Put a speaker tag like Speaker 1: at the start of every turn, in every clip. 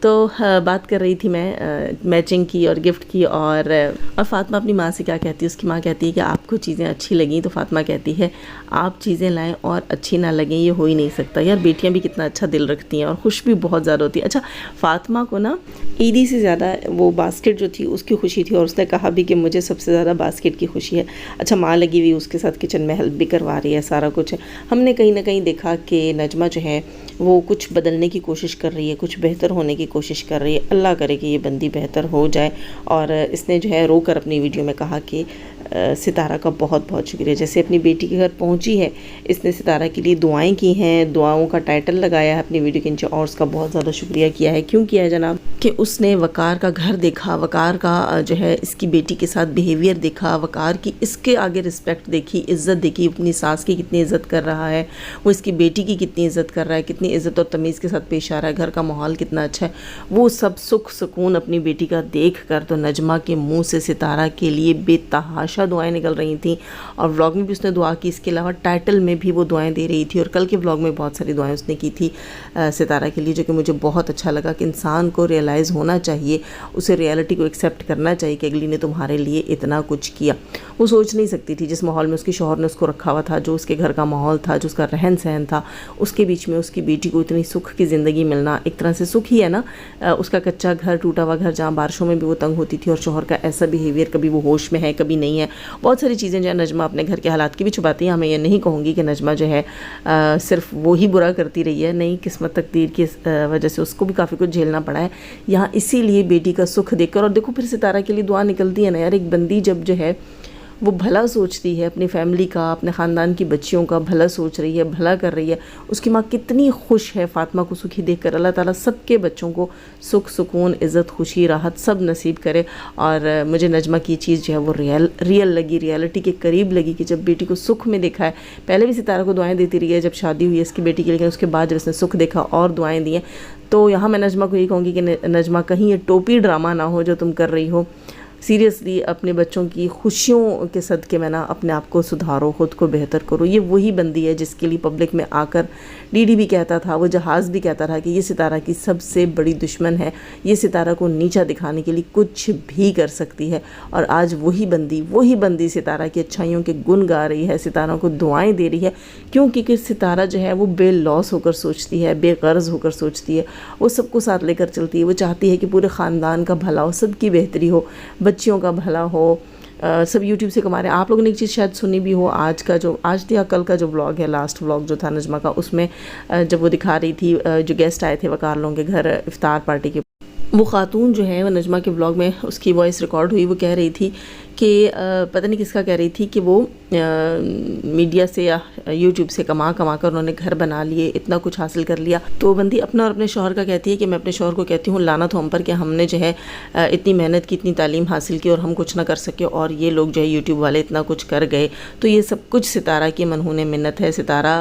Speaker 1: تو بات کر رہی تھی میں میچنگ کی اور گفٹ کی، اور فاطمہ اپنی ماں سے کیا کہتی ہے، اس کی ماں کہتی ہے کہ آپ کو چیزیں اچھی لگیں، تو فاطمہ کہتی ہے آپ چیزیں لائیں اور اچھی نہ لگیں یہ ہو ہی نہیں سکتا۔ یار بیٹیاں بھی کتنا اچھا دل رکھتی ہیں اور خوش بھی بہت زیادہ ہوتی ہیں۔ اچھا فاطمہ کو نا عیدی سے زیادہ وہ باسکٹ جو تھی اس کی خوشی تھی، اور اس نے کہا بھی کہ مجھے سب سے زیادہ باسکٹ کی خوشی ہے۔ اچھا ماں لگی ہوئی اس کے ساتھ کچن میں ہیلپ بھی کروا رہی ہے، سارا کچھ ہے۔ ہم نے کہیں نہ کہیں دیکھا کہ نجمہ جو ہے وہ کچھ بدلنے کی کوشش کر رہی ہے، کچھ بہتر ہونے کی کوشش کر رہی ہے۔ اللہ کرے کہ یہ بندی بہتر ہو جائے۔ اور اس نے جو ہے رو کر اپنی ویڈیو میں کہا کہ ستارہ کا بہت بہت شکریہ، جیسے اپنی بیٹی کے گھر پہنچی ہے اس نے ستارہ کے لیے دعائیں کی ہیں، دعاؤں کا ٹائٹل لگایا ہے اپنی ویڈیو کے نیچے، اور اس کا بہت زیادہ شکریہ کیا ہے۔ کیوں کیا ہے جناب؟ کہ اس نے وقار کا گھر دیکھا، وقار کا جو ہے اس کی بیٹی کے ساتھ بیہیویئر دیکھا، وقار کی اس کے آگے رسپیکٹ دیکھی، عزت دیکھی، اپنی ساس کی کتنی عزت کر رہا ہے، وہ اس کی بیٹی کی کتنی عزت کر رہا ہے، کتنی عزت اور تمیز کے ساتھ پیش آ رہا ہے، گھر کا ماحول کتنا اچھا ہے، وہ سب سکھ سکون اپنی بیٹی کا دیکھ کر تو نجمہ کے منہ سے ستارہ کے لیے بے تحاشا دعائیں نکل رہی تھیں، اور ولاگ میں بھی اس نے دعا کی، اس کے علاوہ ٹائٹل میں بھی وہ دعائیں دے رہی تھی، اور کل کے ولاگ میں بہت ساری دعائیں اس نے کی تھی ستارہ کے لیے، جو کہ مجھے بہت اچھا لگا کہ انسان کو ریئلائز ہونا چاہیے، اسے ریئلٹی کو ایکسیپٹ کرنا چاہیے کہ اگلی نے تمہارے لیے اتنا کچھ کیا۔ وہ سوچ نہیں سکتی تھی جس ماحول میں اس کے شوہر نے اس کو رکھا ہوا تھا، جو اس کے گھر کا ماحول تھا، جو اس کا رہن سہن تھا، اس کے بیچ میں اس کی بیٹی کو اتنی سکھ کی زندگی ملنا ایک طرح سے سکھ ہی ہے نا۔ اس کا کچا گھر، ٹوٹا ہوا گھر، جہاں بارشوں میں بھی وہ تنگ ہوتی تھی، اور شوہر کا ایسا بیہیویئر، کبھی وہ ہوش میں ہے کبھی نہیں ہے، بہت ساری چیزیں جو ہے نجمہ اپنے گھر کے حالات کی بھی چھپاتی ہیں۔ ہمیں یہ نہیں کہوں گی کہ نجمہ جو ہے صرف وہی برا کرتی رہی ہے، نہیں، قسمت تقدیر کی وجہ سے اس کو بھی کافی کچھ جھیلنا پڑا ہے یہاں، اسی لیے بیٹی کا سکھ دیکھ کر۔ اور دیکھو پھر ستارہ کے لیے دعا نکلتی ہے نا یار، ایک بندی جب جو ہے وہ بھلا سوچتی ہے، اپنی فیملی کا، اپنے خاندان کی بچیوں کا بھلا سوچ رہی ہے، بھلا کر رہی ہے، اس کی ماں کتنی خوش ہے فاطمہ کو سکھی دیکھ کر۔ اللہ تعالیٰ سب کے بچوں کو سکھ، سکون، عزت، خوشی، راحت سب نصیب کرے۔ اور مجھے نجمہ کی چیز جو ہے وہ ریئل لگی، ریئلٹی کے قریب لگی، کہ جب بیٹی کو سکھ میں دیکھا ہے، پہلے بھی ستارہ کو دعائیں دیتی رہی ہے جب شادی ہوئی ہے اس کی بیٹی کی، لیکن اس کے بعد جب اس نے سکھ دیکھا اور دعائیں دی ہیں، تو یہاں میں نجمہ کو یہ کہوں گی کہ نجمہ کہیں یہ ٹوپی ڈرامہ نہ ہو جو تم کر رہی ہو، سیریسلی اپنے بچوں کی خوشیوں کے صدقے میں نا اپنے آپ کو سدھارو، خود کو بہتر کرو۔ یہ وہی بندی ہے جس کے لیے پبلک میں آ کر ڈی ڈی بھی کہتا تھا، وہ جہاز بھی کہتا تھا کہ یہ ستارہ کی سب سے بڑی دشمن ہے، یہ ستارہ کو نیچا دکھانے کے لیے کچھ بھی کر سکتی ہے، اور آج وہی بندی ستارہ کی اچھائیوں کے گن گا رہی ہے، ستارہ کو دعائیں دے رہی ہے، کیونکہ ستارہ جو ہے وہ بے لوس ہو کر سوچتی ہے، بے غرض ہو کر سوچتی ہے، وہ سب کو ساتھ لے کر چلتی ہے، وہ چاہتی ہے کہ پورے خاندان کا بھلا ہو، سب کی بہتری ہو، بچیوں کا بھلا ہو، سب یوٹیوب سے کما رہے ہیں۔ آپ لوگوں نے ایک چیز شاید سنی بھی ہو، آج یا کل کا جو ولاگ ہے، لاسٹ ولاگ جو تھا نجمہ کا، اس میں جب وہ دکھا رہی تھی جو گیسٹ آئے تھے وقار لوگوں کے گھر افطار پارٹی کے، وہ خاتون جو ہے وہ نجمہ کے ولاگ میں اس کی وائس ریکارڈ ہوئی، وہ کہہ رہی تھی کہ پتہ نہیں کس کا کہہ رہی تھی کہ وہ میڈیا سے یا یوٹیوب سے کما کر انہوں نے گھر بنا لیے، اتنا کچھ حاصل کر لیا، تو بندی اپنا اور اپنے شوہر کا کہتی ہے کہ میں اپنے شوہر کو کہتی ہوں لعنت ہو ہم پر کہ ہم نے جو ہے اتنی محنت کی، اتنی تعلیم حاصل کی اور ہم کچھ نہ کر سکے، اور یہ لوگ جو ہے یوٹیوب والے اتنا کچھ کر گئے، تو یہ سب کچھ ستارہ کی منہون منت ہے، ستارہ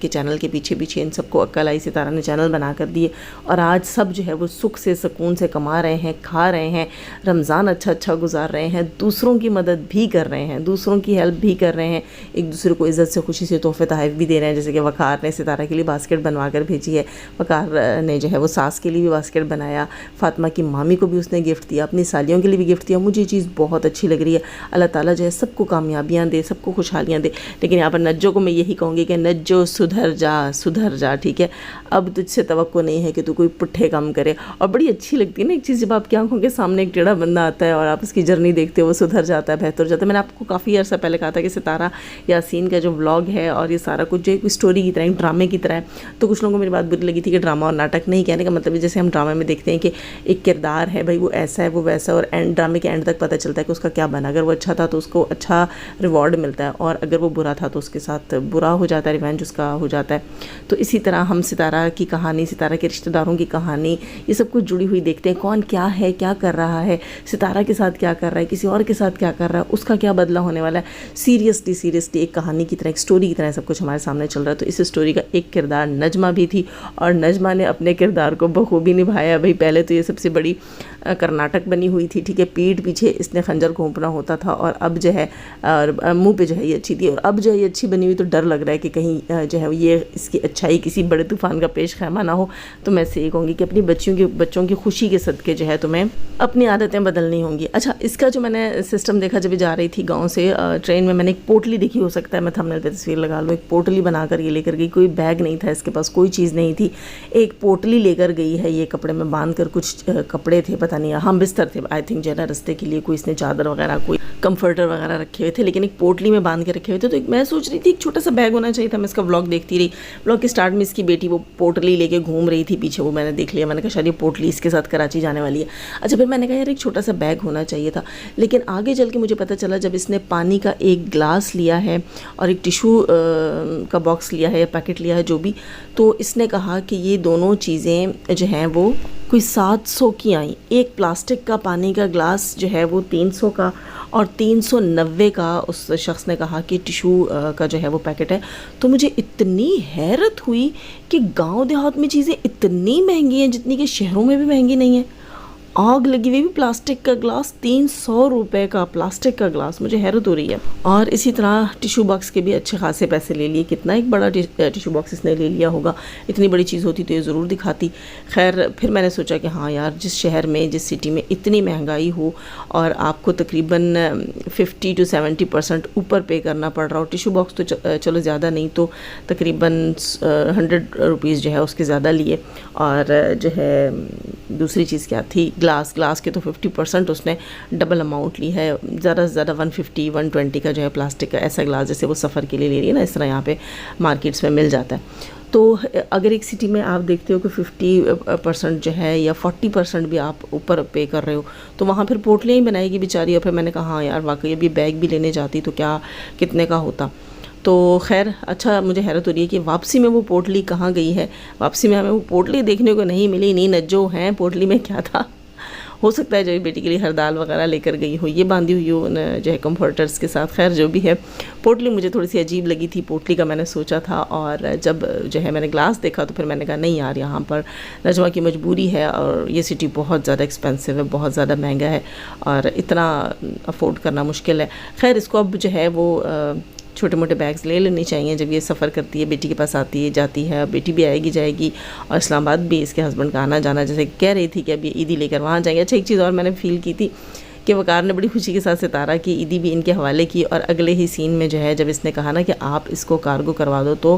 Speaker 1: کے چینل کے پیچھے ان سب کو عقل آئی، ستارہ نے چینل بنا کر دیے، اور آج سب جو ہے وہ سکھ سے سکون سے کما رہے ہیں، کھا رہے ہیں، رمضان اچھا گزار رہے ہیں، دوسروں کی مدد بھی کر رہے ہیں، دوسروں کی ہیلپ بھی کر رہے ہیں، ایک دوسرے کو عزت سے خوشی سے تحفے تحائف بھی دے رہے ہیں، جیسے کہ وقار نے ستارہ کے لیے باسکٹ بنوا کر بھیجی ہے، وقار نے جو ہے وہ ساس کے لیے بھی باسکٹ بنایا، فاطمہ کی مامی کو بھی اس نے گفٹ دیا، اپنی سالیوں کے لیے بھی گفٹ دیا۔ مجھے یہ چیز بہت اچھی لگ رہی ہے، اللہ تعالیٰ جو ہے سب کو کامیابیاں دے، سب کو خوشحالیاں دے، لیکن یہاں پر نجو کو میں یہی کہوں گی کہ نجو سدھر جا، ٹھیک ہے، اب تجھ سے توقع نہیں ہے کہ تو کوئی پٹھے کام کرے۔ اور بڑی اچھی لگتی ہے نا ایک چیز جب آپ کی آنکھوں کے سامنے ایک ٹیڑھا بندہ آتا ہے اور آپ اس کی جرنی دیکھتے ہو، وہ سدھر جاتا ہے، بہتر جاتا ہے۔ میں نے آپ کو کافی عرصہ پہلے کہا تھا کہ ستارہ یاسین کا جو ولاگ ہے اور یہ سارا کچھ جو ایک اسٹوری کی طرح، ایک ڈرامے کی طرح ہے، تو کچھ لوگوں کو میری بات بری لگی تھی کہ ڈرامہ اور ناٹک نہیں، کہنے کا مطلب ہے جیسے ہم ڈرامے میں دیکھتے ہیں کہ ایک کردار ہے بھائی، وہ ایسا ہے وہ ویسا، اور ڈرامے کے اینڈ تک پتہ چلتا ہے کہ اس کا کیا بنا، اگر وہ اچھا تھا تو اس کو اچھا ریوارڈ ملتا ہے، اور اگر وہ برا تھا تو اس کے ساتھ برا ہو جاتا ہے، ریونج اس کا ہو جاتا ہے۔ تو اسی طرح ہم ستارہ کی کہانی، ستارہ کے رشتہ داروں کی کہانی، یہ سب کچھ جڑی ہوئی دیکھتے ہیں، کون کیا ہے، کیا کر رہا ہے، ستارہ کے ساتھ کیا کر رہا ہے، کسی اور کے ساتھ ساتھ کیا کر رہا ہے, اس کا کیا بدلہ ہونے والا ہے. سیریسلی ایک کہانی کی طرح, ایک سٹوری کی طرح سب کچھ ہمارے سامنے چل رہا ہے. تو اس سٹوری کا ایک کردار نجمہ بھی تھی, اور نجمہ نے اپنے کردار کو بخوبی نبھایا. بھائی پہلے تو یہ سب سے بڑی کرناٹک بنی ہوئی تھی, ٹھیک ہے, پیٹھ پیچھے اس نے خنجر گھونپنا ہوتا تھا, اور اب جو ہے منہ پہ جو ہے یہ اچھی تھی, اور اب جو ہے یہ اچھی بنی ہوئی, تو ڈر لگ رہا ہے کہ کہیں جو ہے یہ اس کی اچھائی کسی بڑے طوفان کا پیش خیمہ نہ ہو. تو میں سے یہ کہوں گی کہ اپنی بچوں کی خوشی کے صدقے جو ہے تمہیں اپنی عادتیں بدلنی ہوں گی. اچھا, اس کا جو میں نے سسٹم دیکھا جب جا رہی تھی گاؤں سے ٹرین میں نے ایک پوٹلی دیکھی, ہو سکتا ہے میں تھمبنیل پہ تصویر لگا لوں, ایک پوٹلی بنا کر یہ لے کر گئی. کوئی بیگ نہیں تھا اس کے پاس, کوئی چیز نہیں تھی, ایک پوٹلی لے کر گئی ہے. یہ کپڑے میں باندھ کر, کچھ کپڑے تھے پتہ نہیں, ہم بستر تھے آئی تھنک جو ہے نا رستے کے لیے, کوئی اس نے چادر وغیرہ کوئی کمفرٹر وغیرہ رکھے ہوئے تھے, لیکن ایک پوٹلی میں باندھ کے رکھے ہوئے تھے. تو میں سوچ رہی تھی ایک چھوٹا سا بیگ ہونا چاہیے تھا. میں اس کا ولاگ دیکھتی رہی, ولاگ کے سٹارٹ میں اس کی بیٹی وہ پوٹلی لے کے گھوم رہی تھی پیچھے, وہ میں نے دیکھ لیا. میں نے کہا شاید یہ پوٹلی اس کے ساتھ کراچی جانے والی ہے. اچھا, پھر میں نے کہا یار ایک چھوٹا سا بیگ ہونا چاہیے تھا. لیکن آگے چل کے مجھے پتہ چلا جب اس نے پانی کا ایک گلاس لیا ہے اور ایک ٹیشو کا باکس لیا ہے یا پیکٹ لیا ہے جو بھی, تو اس نے کہا کہ یہ دونوں چیزیں جو ہیں وہ کوئی 700 کی آئیں. ایک پلاسٹک کا پانی کا گلاس جو ہے وہ 300 کا, اور 390 کا اس شخص نے کہا کہ ٹیشو کا جو ہے وہ پیکٹ ہے. تو مجھے اتنی حیرت ہوئی کہ گاؤں دیہات میں چیزیں اتنی مہنگی ہیں جتنی کہ شہروں میں بھی مہنگی نہیں ہیں. آگ لگی ہوئی بھی پلاسٹک کا گلاس, 300 روپے کا پلاسٹک کا گلاس, مجھے حیرت ہو رہی ہے. اور اسی طرح ٹیشو باکس کے بھی اچھے خاصے پیسے لے لیے. کتنا ایک بڑا ٹیشو باکس اس نے لے لیا ہوگا, اتنی بڑی چیز ہوتی تو یہ ضرور دکھاتی. خیر پھر میں نے سوچا کہ ہاں یار, جس شہر میں جس سٹی میں اتنی مہنگائی ہو اور آپ کو تقریباً 50 to 70% اوپر پے کرنا پڑ رہا ہو. ٹیشو باکس تو چلو زیادہ نہیں تو تقریباً 100 روپیز جو ہے اس کے زیادہ لیے. اور جو ہے دوسری چیز کیا تھی, گلاس کے تو 50% اس نے ڈبل اماؤنٹ لی ہے. زیادہ سے زیادہ 150-120 کا جو ہے پلاسٹک کا ایسا گلاس جیسے وہ سفر کے لیے لے رہی ہے نا, اس طرح یہاں پہ مارکیٹس میں مل جاتا ہے. تو اگر ایک سٹی میں آپ دیکھتے ہو کہ 50% جو ہے یا 40% بھی آپ اوپر پے کر رہے ہو, تو وہاں پھر پوٹلیاں ہی بنائے گی بیچاری. اور پھر میں نے کہا ہاں یار واقعی ابھی بیگ بھی لینے جاتی تو کیا کتنے کا ہوتا. تو خیر اچھا, مجھے حیرت ہو رہی ہے کہ واپسی میں وہ پوٹلی کہاں گئی ہے. واپسی میں ہمیں وہ پوٹلی دیکھنے کو نہیں ملی. نہیں نجو ہیں پوٹلی میں کیا تھا, ہو سکتا ہے جو بیٹی کے لیے ہر دال وغیرہ لے کر گئی ہو, یہ باندھی ہوئی ہو جو ہے کمفرٹرز کے ساتھ. خیر جو بھی ہے, پوٹلی مجھے تھوڑی سی عجیب لگی تھی. پوٹلی کا میں نے سوچا تھا, اور جب جو ہے میں نے گلاس دیکھا تو پھر میں نے کہا نہیں یار, یہاں پر نجمہ کی مجبوری ہے, اور یہ سٹی بہت زیادہ ایکسپینسو ہے, بہت زیادہ مہنگا ہے, اور اتنا افورڈ کرنا مشکل ہے. خیر اس کو اب جو ہے وہ چھوٹے موٹے بیگز لے لینی چاہیے جب یہ سفر کرتی ہے, بیٹی کے پاس آتی ہے جاتی ہے. بیٹی بھی آئے گی جائے گی, اور اسلام آباد بھی اس کے ہسبینڈ کا آنا جانا, جیسے کہہ رہی تھی کہ ابھی عیدی لے کر وہاں جائیں گے. اچھا ایک چیز اور میں نے فیل کی تھی کہ وقار نے بڑی خوشی کے ساتھ ستارہ کی عیدی بھی ان کے حوالے کی, اور اگلے ہی سین میں جو ہے جب اس نے کہا نا کہ آپ اس کو کارگو کروا دو, تو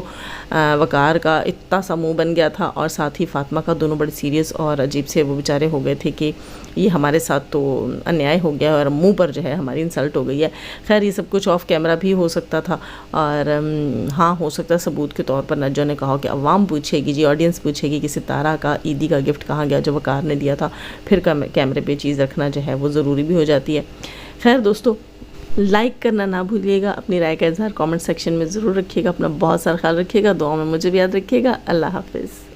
Speaker 1: وقار کا اتنا سا منہ بن گیا تھا, اور ساتھ ہی فاطمہ کا, دونوں بڑے سیریس اور عجیب سے وہ بیچارے ہو گئے تھے کہ یہ ہمارے ساتھ تو انیائے ہو گیا اور منہ پر جو ہے ہماری انسلٹ ہو گئی ہے. خیر یہ سب کچھ آف کیمرہ بھی ہو سکتا تھا, اور ہاں ہو سکتا ہے ثبوت کے طور پر نجو نے کہا کہ عوام پوچھے گی, جی آڈینس پوچھے گی کہ ستارہ کا عیدی کا گفٹ کہاں گیا جو وقار نے دیا تھا. پھر کیمرے پہ چیز رکھنا جو ہے وہ ضروری بھی ہو جاتی ہے. خیر دوستو, لائک کرنا نہ بھولیے گا, اپنی رائے کا اظہار کامنٹ سیکشن میں ضرور رکھیے گا, اپنا بہت سارا خیال رکھیے گا, دعاؤں میں مجھے بھی یاد رکھیے گا. اللہ حافظ.